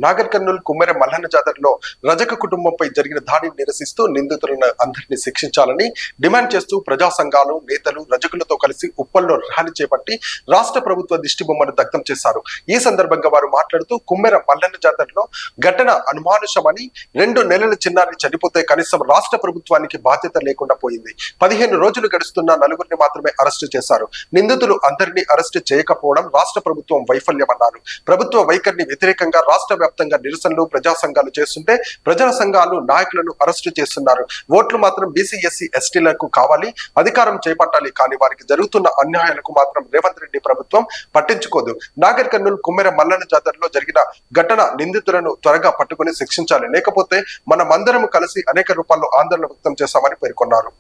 నాగర్ కర్నూలు కుమ్మెర మల్లన్న జాతరలో రజక కుటుంబంపై జరిగిన దాడిని నిరసిస్తూ నిందితులను అందరినీ శిక్షించాలని డిమాండ్ చేస్తూ ప్రజా సంఘాలు నేతలు రజకులతో కలిసి ఉప్పల్లో ర్యాలీ చేపట్టి రాష్ట్ర ప్రభుత్వ దిష్టిబొమ్మను దగ్ధం చేశారు. ఈ సందర్భంగా వారు మాట్లాడుతూ కుమ్మెర మల్లన్న జాతరలో ఘటన అనుమానుషమని, 2 నెలల చిన్నారిని చనిపోతే కనీసం రాష్ట్ర ప్రభుత్వానికి బాధ్యత లేకుండా పోయింది. 15 రోజులు గడుస్తున్న నలుగురిని మాత్రమే అరెస్టు చేశారు. నిందితులు అందరినీ అరెస్టు చేయకపోవడం రాష్ట్ర ప్రభుత్వం వైఫల్యమన్నారు. ప్రభుత్వ వైఖరిని వ్యతిరేకంగా రాష్ట్ర వ్యాప్తంగా నిరసనలు ప్రజా సంఘాలు చేస్తుంటే ప్రజా సంఘాలు నాయకులను అరెస్టు చేస్తున్నారు. ఓట్లు మాత్రం బీసీ ఎస్సీ ఎస్టీలకు కావాలి, అధికారం చేపట్టాలి, కానీ వారికి జరుగుతున్న అన్యాయాలకు మాత్రం రేవంత్ రెడ్డి ప్రభుత్వం పట్టించుకోదు. నాగర్ కర్నూలు కుమ్మెర మల్లన్న జాతరలో జరిగిన ఘటన నిందితులను త్వరగా పట్టుకుని శిక్షించాలి, లేకపోతే మనమందరం కలిసి అనేక రూపాల్లో ఆందోళన వ్యక్తం చేశామని పేర్కొన్నారు.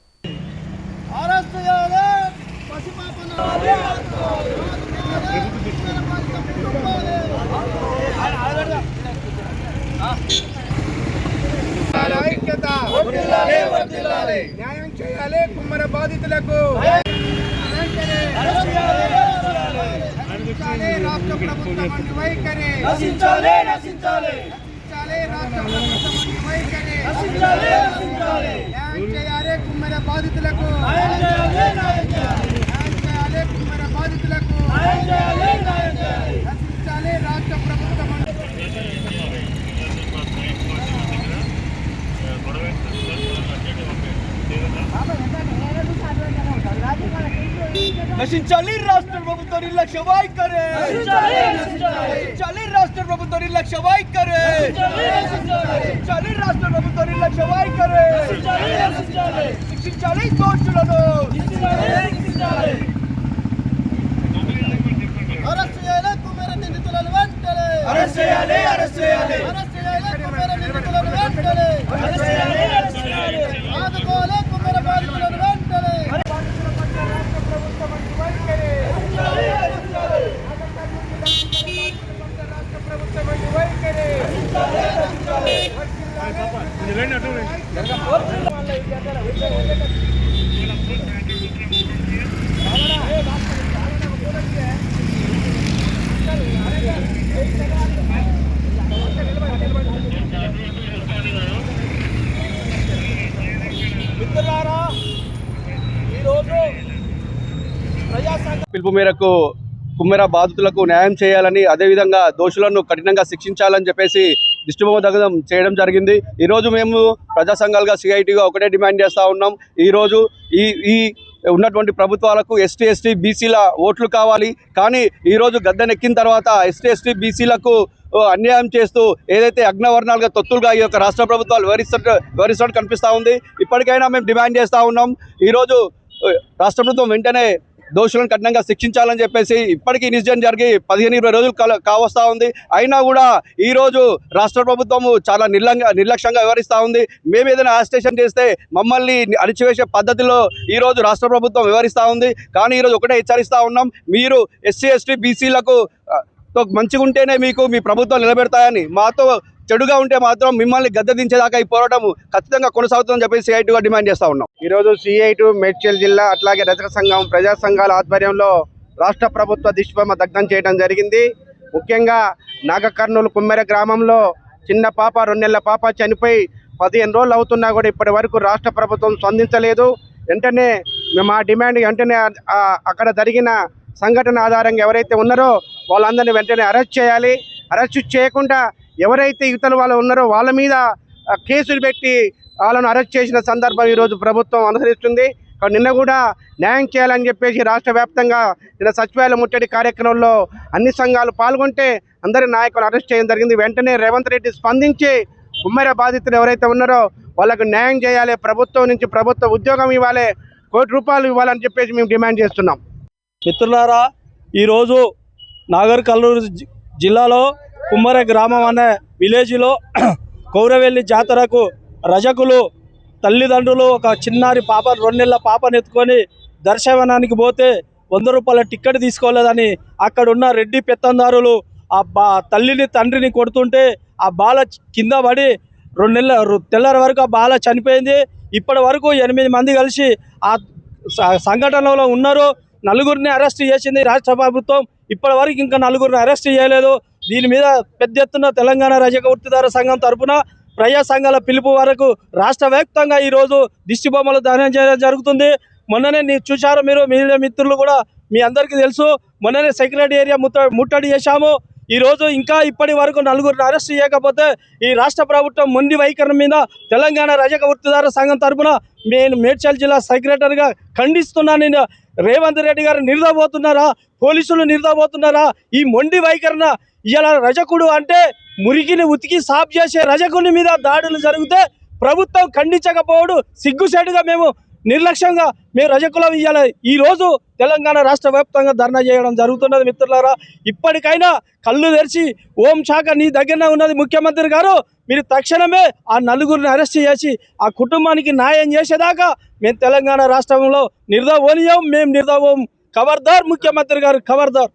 న్యాయం చేయాలి కుమ్మర బాధితులకు. రాష్ట్ర ప్రభుత్వం వైఖరి న్యాయం చేయాలి కుమ్మర బాధితులకు. కుమ్మర బాధితులకు రచించాలి రాష్ట్ర ప్రభుత్వం. నశించాలి రాష్ట్ర ప్రభుత్వ నిర్లక్ష్య వైఖరి. నశించాలి రాష్ట్ర ప్రభుత్వ నిర్లక్ష్య వైఖరి. నశించాలి రాష్ట్ర ప్రభుత్వ నిర్లక్ష్య వైఖరి. శిక్షించాలి దోషులను. అరెస్ట్ చేయాలి కుమ్మర నిందితులను వెంటనే. అరెస్ట్ చేయాలి, అరెస్ట్ చేయాలి. అరెస్ట్ చేయాలి కుమ్మర నిందితులను వెంటనే. అరెస్ట్ చేయాలి, అరెస్ట్ చేయాలి. ఆదుకోవాలి కుమ్మర బాధితులను వెంటనే. పిలుపు మేరకు కుమ్మెర బాధితులకు న్యాయం చేయాలని, అదేవిధంగా దోషులను కఠినంగా శిక్షించాలని చెప్పేసి దిష్టిబొమ్మ దగ్ధం చేయడం జరిగింది. ఈరోజు మేము ప్రజా సంఘాలుగా సిఐటిగా ఒకటే డిమాండ్ చేస్తూ ఉన్నాం. ఈరోజు ఈ ఉన్నటువంటి ప్రభుత్వాలకు ఎస్టీ ఎస్టీ బీసీల ఓట్లు కావాలి, కానీ ఈరోజు గద్దెనెక్కిన తర్వాత ఎస్టీ ఎస్టీ బీసీలకు అన్యాయం చేస్తూ ఏదైతే అగ్నవర్ణాలుగా తొత్తులుగా ఈ యొక్క రాష్ట్ర ప్రభుత్వాలు వివరిస్తున్నట్టు కనిపిస్తూ ఉంది. ఇప్పటికైనా మేము డిమాండ్ చేస్తూ ఉన్నాం. ఈరోజు రాష్ట్ర ప్రభుత్వం వెంటనే దోషులను కఠినంగా శిక్షించాలని చెప్పేసి ఇప్పటికీ ఇన్సిడెంట్ జరిగి 15-20 రోజులు కావస్తూ ఉంది. అయినా కూడా ఈరోజు రాష్ట్ర ప్రభుత్వము చాలా నిర్లక్ష్యంగా వ్యవహరిస్తూ ఉంది. మేము ఏదైనా ఆస్టేషన్ చేస్తే మమ్మల్ని అణిచివేసే పద్ధతిలో ఈరోజు రాష్ట్ర ప్రభుత్వం వ్యవహరిస్తూ ఉంది. కానీ ఈరోజు ఒకటే హెచ్చరిస్తూ ఉన్నాం, మీరు ఎస్సీ ఎస్టీ బీసీలకు మంచిగా ఉంటేనే మీకు మీ ప్రభుత్వం నిలబెడతాయని, మాతో చెడుగా ఉంటే మాత్రం మిమ్మల్ని గద్దె దించేదాకా ఈ పోరాటం ఖచ్చితంగా కొనసాగుతుందని చెప్పి సిఐటిగా డిమాండ్ చేస్తూ ఉన్నాం. ఈరోజు సిఐటి మేడ్చల్ జిల్లా అట్లాగే రజక సంఘం ప్రజా సంఘాల ఆధ్వర్యంలో రాష్ట్ర ప్రభుత్వ దిష్టిబొమ్మ దగ్ధం చేయడం జరిగింది. ముఖ్యంగా నాగర్ కర్నూలు కుమ్మెర గ్రామంలో చిన్న పాప 2 నెలల పాప చనిపోయి 15 రోజులు అవుతున్నా కూడా ఇప్పటి వరకు రాష్ట్ర ప్రభుత్వం స్పందించలేదు. వెంటనే మేము ఆ డిమాండ్ వెంటనే అక్కడ జరిగిన సంఘటన ఆధారంగా ఎవరైతే ఉన్నారో వాళ్ళందరినీ వెంటనే అరెస్ట్ చేయాలి. అరెస్ట్ చేయకుండా ఎవరైతే ఇతరుల వాళ్ళు ఉన్నారో వాళ్ళ మీద కేసులు పెట్టి వాళ్ళను అరెస్ట్ చేసిన సందర్భం ఈరోజు ప్రభుత్వం అనుసరిస్తుంది. నిన్న కూడా న్యాయం చేయాలని చెప్పేసి రాష్ట్ర వ్యాప్తంగా నిన్న సచివాలయ ముట్టడి కార్యక్రమంలో అన్ని సంఘాలు పాల్గొంటే అందరి నాయకులు అరెస్ట్ చేయడం జరిగింది. వెంటనే రేవంత్ రెడ్డి స్పందించి కుమ్మెర బాధితులు ఎవరైతే ఉన్నారో వాళ్ళకు న్యాయం చేయాలి, ప్రభుత్వం నుంచి ప్రభుత్వ ఉద్యోగం ఇవ్వాలి, ₹1 ఇవ్వాలని చెప్పేసి మేము డిమాండ్ చేస్తున్నాం. మిత్రులారా, ఈరోజు నాగర్ కర్నూలు జిల్లాలో కుమ్మర గ్రామం అనే విలేజ్లో కౌరవెల్లి జాతరకు రజకులు తల్లిదండ్రులు ఒక చిన్నారి పాప 2 నెలల పాపను ఎత్తుకొని దర్శనానికి పోతే ₹100 టికెట్ తీసుకోలేదని అక్కడున్న రెడ్డి పెత్తందారులు ఆ తల్లిని తండ్రిని కొడుతుంటే ఆ బాల కింద పడి 2 నెలల తెల్లారి వరకు ఆ బాల చనిపోయింది. ఇప్పటి వరకు 8 మంది కలిసి ఆ సంఘటనలో ఉన్నారు. 4గురిని అరెస్ట్ చేసింది రాష్ట్ర ప్రభుత్వం. ఇప్పటి వరకు ఇంకా 4గురిని అరెస్ట్ చేయలేదు. దీని మీద పెద్ద ఎత్తున తెలంగాణ రజక వృత్తిదార సంఘం తరపున ప్రజా సంఘాల పిలుపు వరకు రాష్ట్ర వ్యాప్తంగా ఈరోజు దిష్టి బొమ్మలు దహనం చేయడం జరుగుతుంది. మొన్ననే చూశారు మీరు, మీడియా మిత్రులు కూడా, మీ అందరికీ తెలుసు. మొన్ననే సెక్రటరీ ఏరియా ముట్టడి చేశాము. ఈరోజు ఇంకా ఇప్పటి వరకు నలుగురిని అరెస్ట్ చేయకపోతే ఈ రాష్ట్ర ప్రభుత్వం మొండి వైఖరి మీద తెలంగాణ రజక వృత్తిదార సంఘం తరపున నేను మేడ్చల్ జిల్లా సెక్రటరీగా ఖండిస్తున్నాను. రేవంత్ రెడ్డి గారు నిర్దపోతున్నారా, పోలీసులు నిర్దపోతున్నారా? ఈ మొండి వైఖరిన ఇలా రజకుడు అంటే మురికిని ఉతికి సాఫ్ చేసే రజకుని మీద దాడులు జరిగితే ప్రభుత్వం ఖండించకపోవడం సిగ్గుసేటుగా మేము నిర్లక్ష్యంగా మేము రజకులం ఇయ్యాల ఈరోజు తెలంగాణ రాష్ట్ర వ్యాప్తంగా ధర్నా చేయడం జరుగుతున్నది. మిత్రులారా, ఇప్పటికైనా కళ్ళు తెరిచి ఓం శాఖ నీ దగ్గరనే ఉన్నది ముఖ్యమంత్రి గారు, మీరు తక్షణమే ఆ నలుగురిని అరెస్ట్ చేసి ఆ కుటుంబానికి న్యాయం చేసేదాకా మేము తెలంగాణ రాష్ట్రంలో నిర్దోనియం, మేము నిర్దోవం. ఖబర్దార్ ముఖ్యమంత్రి గారు, ఖబర్దార్.